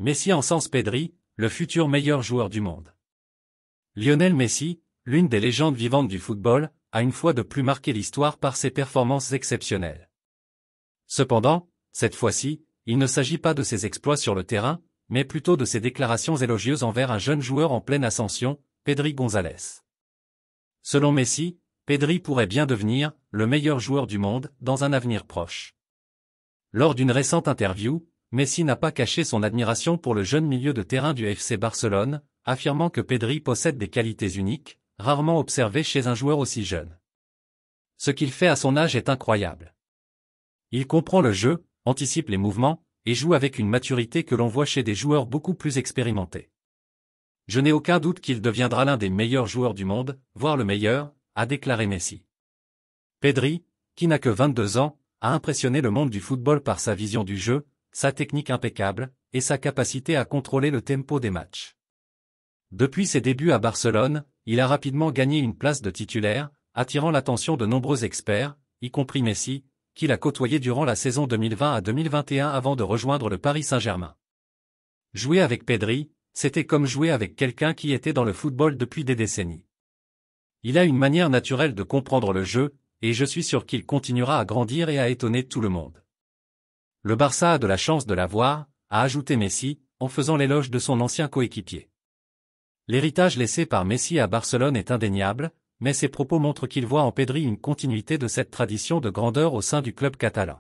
Messi encense Pedri, le futur meilleur joueur du monde. Lionel Messi, l'une des légendes vivantes du football, a une fois de plus marqué l'histoire par ses performances exceptionnelles. Cependant, cette fois-ci, il ne s'agit pas de ses exploits sur le terrain, mais plutôt de ses déclarations élogieuses envers un jeune joueur en pleine ascension, Pedri González. Selon Messi, Pedri pourrait bien devenir le meilleur joueur du monde dans un avenir proche. Lors d'une récente interview, Messi n'a pas caché son admiration pour le jeune milieu de terrain du FC Barcelone, affirmant que Pedri possède des qualités uniques, rarement observées chez un joueur aussi jeune. Ce qu'il fait à son âge est incroyable. Il comprend le jeu, anticipe les mouvements, et joue avec une maturité que l'on voit chez des joueurs beaucoup plus expérimentés. Je n'ai aucun doute qu'il deviendra l'un des meilleurs joueurs du monde, voire le meilleur, a déclaré Messi. Pedri, qui n'a que 22 ans, a impressionné le monde du football par sa vision du jeu, sa technique impeccable, et sa capacité à contrôler le tempo des matchs. Depuis ses débuts à Barcelone, il a rapidement gagné une place de titulaire, attirant l'attention de nombreux experts, y compris Messi, qu'il a côtoyé durant la saison 2020 à 2021 avant de rejoindre le Paris Saint-Germain. Jouer avec Pedri, c'était comme jouer avec quelqu'un qui était dans le football depuis des décennies. Il a une manière naturelle de comprendre le jeu, et je suis sûr qu'il continuera à grandir et à étonner tout le monde. Le Barça a de la chance de l'avoir, a ajouté Messi, en faisant l'éloge de son ancien coéquipier. L'héritage laissé par Messi à Barcelone est indéniable, mais ses propos montrent qu'il voit en Pedri une continuité de cette tradition de grandeur au sein du club catalan.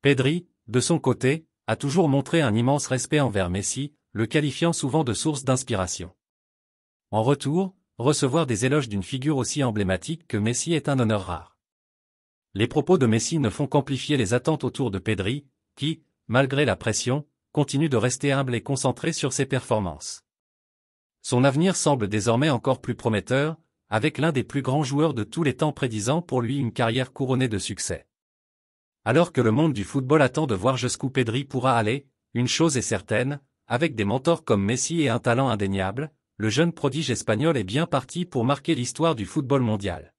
Pedri, de son côté, a toujours montré un immense respect envers Messi, le qualifiant souvent de source d'inspiration. En retour, recevoir des éloges d'une figure aussi emblématique que Messi est un honneur rare. Les propos de Messi ne font qu'amplifier les attentes autour de Pedri, qui, malgré la pression, continue de rester humble et concentré sur ses performances. Son avenir semble désormais encore plus prometteur, avec l'un des plus grands joueurs de tous les temps prédisant pour lui une carrière couronnée de succès. Alors que le monde du football attend de voir jusqu'où Pedri pourra aller, une chose est certaine, avec des mentors comme Messi et un talent indéniable, le jeune prodige espagnol est bien parti pour marquer l'histoire du football mondial.